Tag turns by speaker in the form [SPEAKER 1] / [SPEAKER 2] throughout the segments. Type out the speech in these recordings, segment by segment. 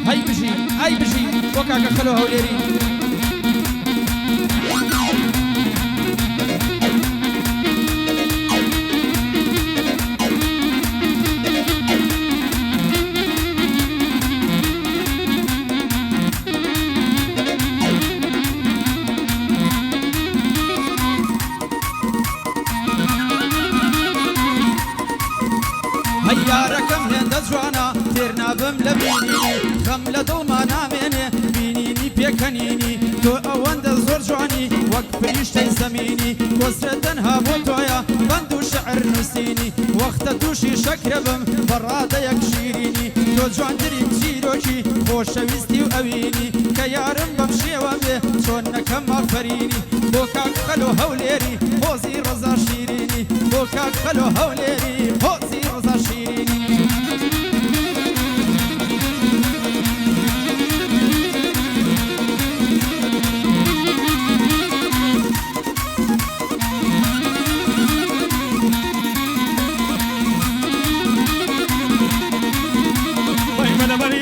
[SPEAKER 1] هەی بژی ئای بژی بۆ کاکە خەلۆ هەولێری هەیارەکەم هێندە جوانە تێر نابم لە بینینی خەم لە دڵما نامێنێ بینینی پێکەنینی تۆ ئەوەندە زۆر جوانی وەک فریشتەی زەمینی کۆسرە تەنها بۆ تۆیە بەند و شەعر نووسینی وەختە تووشی شەکرە بم بەڕادەیەک شیرینی تۆ جوانترین چیرۆکی خۆشەویستی و ئەوینی کە یارم بەم شێوە بێ چۆن نەکەم ئافەرینی بۆ کاک خەلۆ هەولێری خۆزی ڕەزا شیرینی بۆ کاک خەلۆ هەولێری خۆزی ڕەزا شیرینی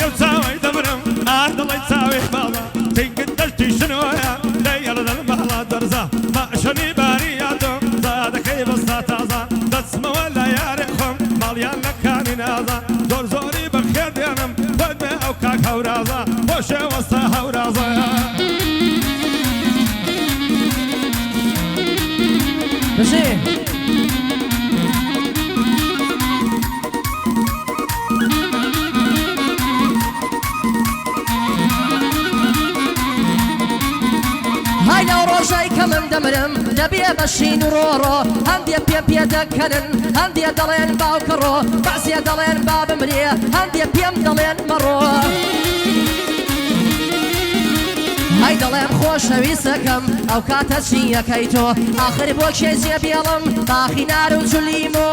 [SPEAKER 2] يا تساوي دبرم عاد الله يساوي بابا تنقد دلتي شنويا ليالي المهلا درزا ما شني بارياتو زاد كيف استاتازا تسمى ولا يا رخم مليان لكاني نازا زور زوري بخير ديانم ودمي او كاك هورازا وشي وسطا هورازا
[SPEAKER 3] بشي هاي لو روجاي كمن دمرم دبي بشين رورو هندي بيم دكنن هندي دلين باوكرو بعسي دلين باب مريه هندي بيم دلين مرو هاي دلين خوش ويسكم او كاتشي كيتو اخر بوكشي زيبيلم باخي نار وجليمو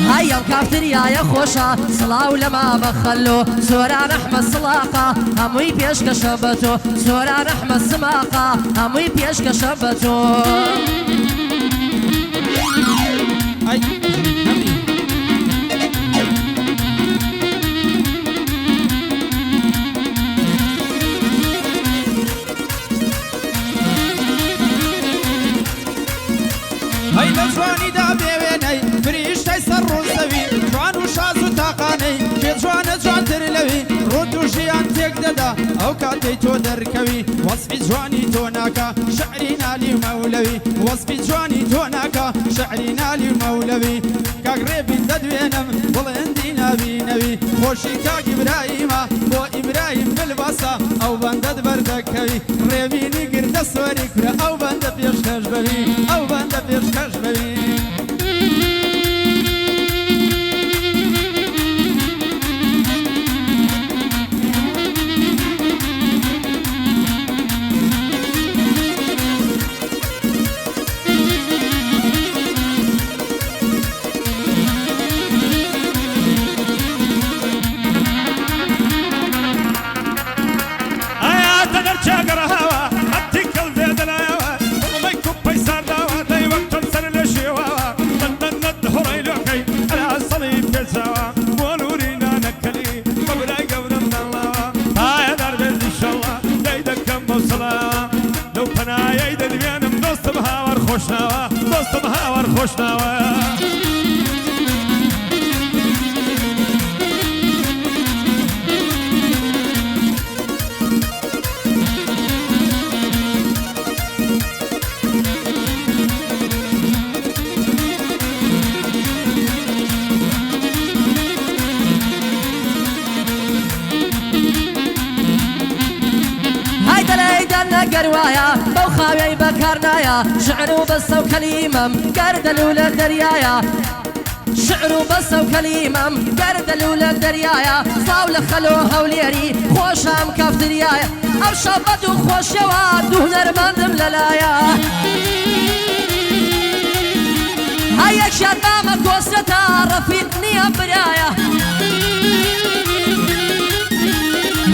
[SPEAKER 3] هاي يوم كافتريا يا خوشا صلاة لما بخلو سوران أحمد صلاقة هموي بيش كشبتو سوران أحمد سماقة هموي بيش كشبتو
[SPEAKER 1] ئای هەمی هەی لە جوانیدا بێوێنەی فریشتەی سەر ڕووزەوی جوان و شاز و تاقانەی کێ جوانە جوانتر لەوی ڕۆت و ژیان تێک دەدا ئەو کاتەی تۆ دەرکەوی وەسفی جوانی تۆ ناکە شەعری نالی و مەولەوی وەسفی جوانی تۆ ناکە شەعری نالی و مەولەوی کاک ڕێبین دەدوێنم بڵێندی نابینەوی خۆشی کاک ئیبراهیمە بۆ ئیبراهیم بلبەسە ئەو بەندەت بەردەکەوی ڕێبینی گردە سۆری کورە ئەو بەندە پێشکەش بەوی ئەو بەندە پێشکەش بەوی
[SPEAKER 2] دوستم هاور خوشناوە
[SPEAKER 3] قروايا بوخاوي بكرنايا شعروا بس وكليمم قرد لولا دريايا شعروا بس وكليمم قرد لولا دريايا صاول خلو هوليري خوشام كافتريايا او شبط وخوش يواد ونرمندم للايا هيا شربامك وستا رفيقني برايا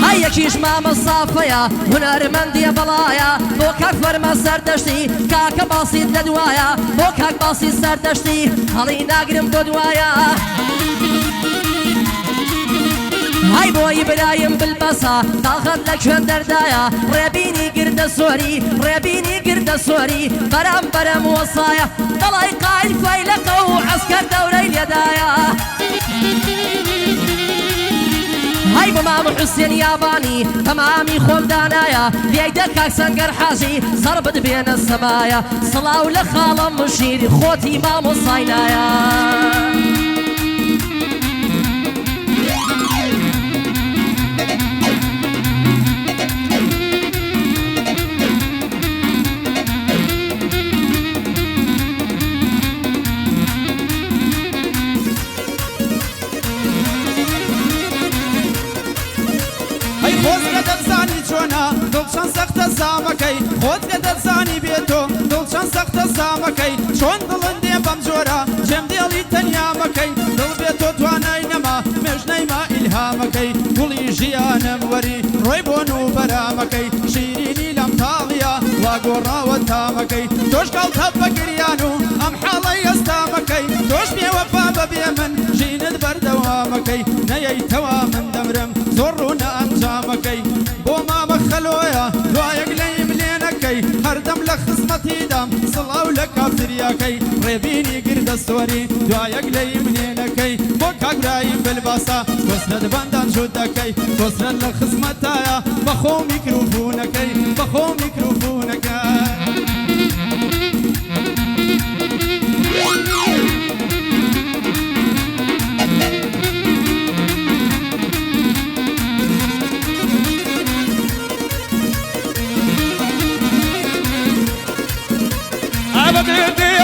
[SPEAKER 3] هيا كيش ماما الصافية هنرمندي بلايا بوكاك فرما سردشتي كاكا باسيط لدوايا بوكاك باسيط سردشتي هلي ناقرم دودوايا هاي بۆی برایم بلبەسە تاقەت لە کوێن دەردایە ڕێبینی گردە سۆری ڕێبینی گردە سۆری بەرەم بەرەم وەسایە دڵی قایل فەیلەقە و عەسکەر دەورەی لێدایە هاي بمام حسين ياباني تمامي خۆم دانایە لێیدە کاک سەنگەر حاجی سەر بدبێنە سەمایە سڵاو لە خاڵم مشیری خۆتی مامۆساینایە
[SPEAKER 1] خۆزگە دەزانی چۆنا دڵچەند سەختە سامەکەی خۆزگە دەزانی بێتۆ دڵچەند سەختە سامەکەی چۆن دڵن دێ بەم جۆرە جێم دێڵی تەنیامەکەی دڵ بێتۆ توانای نەما مێژنەیما ئیلهامەکەی گوڵی ژیانم وەری ڕۆی بۆن و بەرامەکەی شیرینی لەم تاڵیە وا گۆڕاوە تامەکەی تۆش گاڵتە بەگریان و ئەم حاڵەی ئەستامەکەی تۆش بێوەفا بەبێ من ژینت بەردەوامەکەی نەیەیتەوە من دەمرم زۆر ڕوونە ئەنجامەکەی بۆ مامە خەلۆیە دوایەک لەیم لێنەکەی هەردەم لە خزمەتیدام سڵاو لە کافتریاکەی ڕێبینی گردە سۆری دوایەک لەیم لێنەکەی بۆ کاگراییم بلباسە وەسلت بەندان جوود دەکەی وەسلت لە خزمەتایە بەخۆ میکروفونەکەی بەخۆ میکروفونەکەی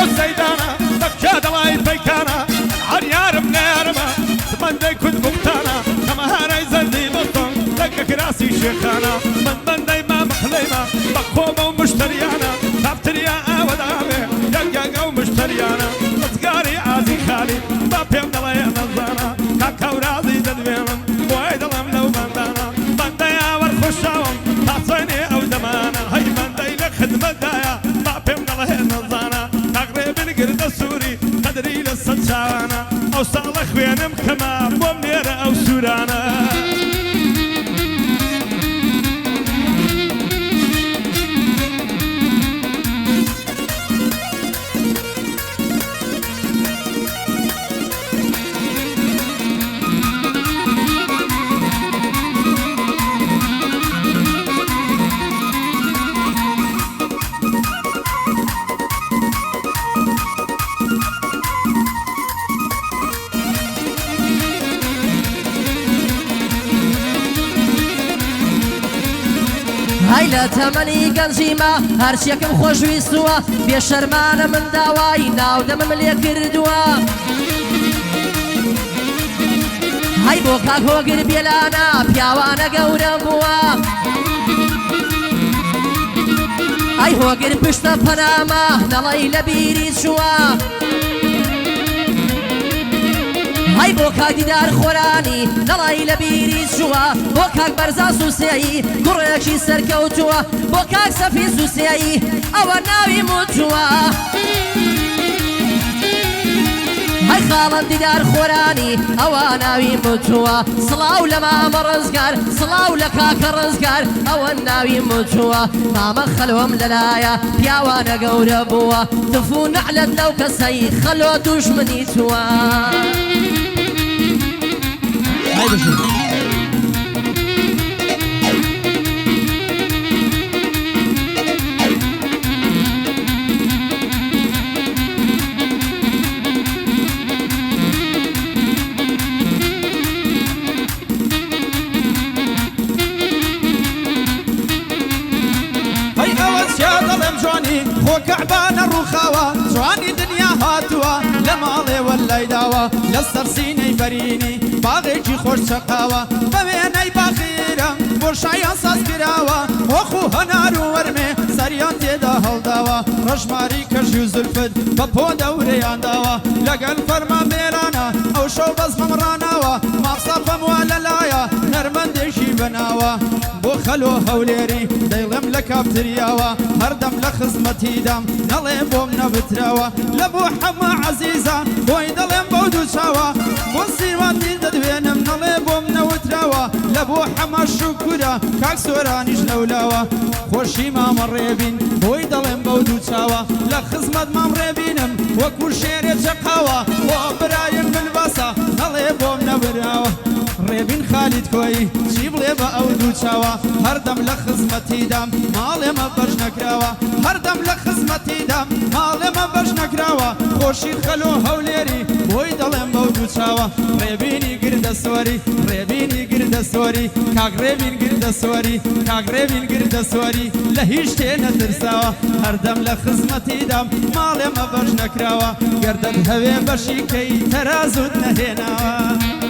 [SPEAKER 2] سيدانا بكاد الله يبيكانا عريارم نارما من دي كنت مقتانا كما هانا يزندي بطن لك كراسي شيخانا من دي ما مخليما بقوم ومشتريانا تابتريا ودامي يقاق ومشتريانا مصقاري عازي خالي بابيم دلي نظانا كاكاو راضي ددوينم بويد الله لو بندانا من دي اور خوشاوم تاصيني او دمانا هاي من دي لخدمة دايا بابيم دلي نظانا گردە سووری قەدری لە سەد چاوانە ئەو ساڵە خوێنم کەما بۆم نێرە ئەو سوورانە
[SPEAKER 3] هاي لە تەمەنی گەنجیمە هەرچیەکەم خۆشویستووە بێشەرمانە من داوای ناودەمم لێ کردووە هاي بۆ کاک هۆگر بێلانە پیاوانە گەورە بووە هاي هۆگر پشتە پەنامە نەڵەی لە بیری چووە هاي بۆ کاک دیدار خۆرانی دڵی لە بیری چووە بۆ کاک بەرزا سووسایی کوڕێکی سەرکەوتووە بۆ کاک سەفی سووسایی ئەوە ناوی موتووە هاي خاڵەن دیدار خۆرانی ئەوە ناوی موتووە سڵاو لە مامە ڕزگار سڵاو لە کاکە ڕزگار ئەوە ناوی موتووە مامە خەلۆم لەلایە پیاوانە گەورە بووە تف و نەعلەت لەو کەسەی خەلۆ دوژمنی تووە
[SPEAKER 1] هاي بشي خۆ کەعبانە ڕووخاوە جوانی دنیا هاتووە لە ماڵێ وەلای داوە لە سەرسینەی بەرینی باغێکی خۆش چەقاوە بە وێنەی باخیرە بۆ شایان ساز کراوە وەخ و هەنار و وەرمێ سەریان تێدا هەڵداوە ڕەشماری کەژی و زولفت بە پۆ دەورەیان داوە لەگەل فەرمانبێرانە ئەو شەو بەزمەم ڕاناوە ماقسەفەم وا لەلایە نەرمەندێکی بەناوە بۆ خەلۆ هەولێری دەیڵێم لە کافتریاوە هەردەم لە خزمەتیدام نەڵێ بۆم نەبتراوە لە بۆ حەما عەزیزان بۆی دەڵێم بەو دوو چاوە بۆ سیروانی دەدوێنم نەڵێ بۆم نەوتراوە لبو حما شكورا كاك سورانيش لولاوا خوشي مام ريبين بوي دلم بودو تشاوا لخزمت مام ريبينم وكو شيري جقاوا وبرايم بالباسا نالي بوم نبراوا ريبين خالد كوي جيب لي بأودو تشاوا هردم لخزمتي دام مالي ما برش نكراوا هردم لخزمتي دام مالي ما برش نكراوا خوشي خلو هوليري بوي دلم بودو تشاوا ريبيني قرد سوري ريبيني قرد سوري كاك ريبين قرد سوري كاك ريبين قرد سوري لهيشتين ترساوا هردم لخزمتي دام مالي ما برش نكراوا قردن هوي بشي كي ترازود نهيناوا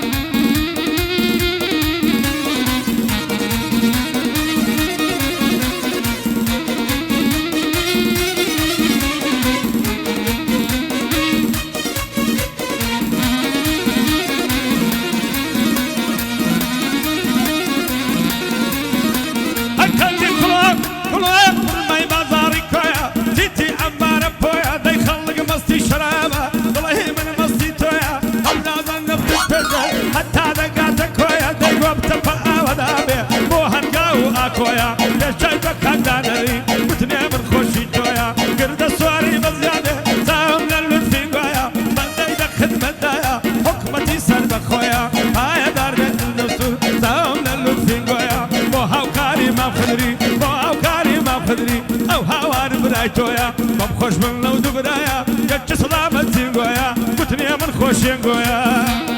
[SPEAKER 2] كويا لشايفك هدانري وتني من خوشي تويا قرد سواري بزيادة زاهم للفين قويا بندي دخد مدايا حكمتي سرب خويا هاي دار النفسو زاهم للفين قويا بوهاو كاري ما بخدري بوهاو كاري ما بخدري او هاوان براي تويا بمخوش من لو دبرايا يتش سلامتي قويا وتني من خوشي قويا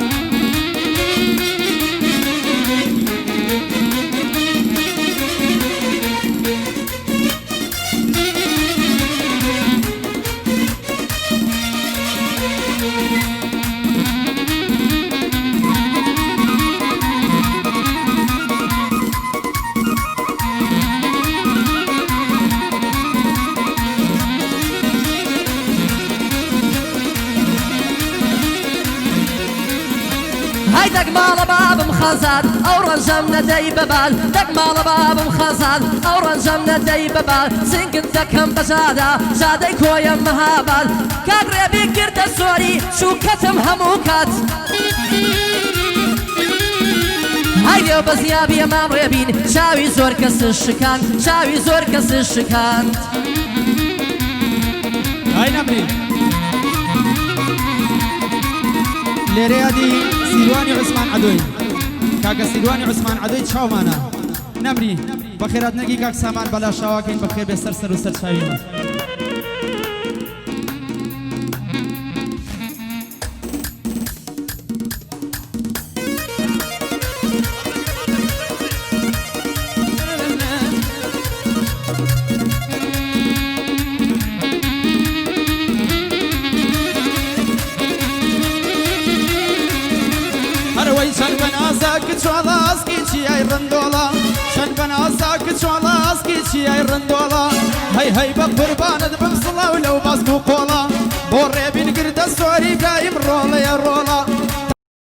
[SPEAKER 3] دق مال باب مخزاد او رنجم ندي ببال دق مال باب مخزاد او رنجم ندي ببال سنك دكم بجادا جادي كويا مهابال كاغري بكرت سوري شو كتم هموكات هايديو بزيابي ما ريبين شاوي زور كس الشكان شاوي زور كس الشكان
[SPEAKER 1] هاي نمري ليريادي سيرواني عثمان عدوي كاكا سيرواني عثمان عدوي تشاو مانا نمري بخيرات نجي كاك سامان بلا شواكين بخير بسرسر وسرساوين شن بنازك شوالاسكي چي اي رندولا شن بنازك شوالاسكي چي اي رندولا هاي بقربانت بمصلا ولو باسكو قولا بوري بين قرد السوري قايم رولا يا رولا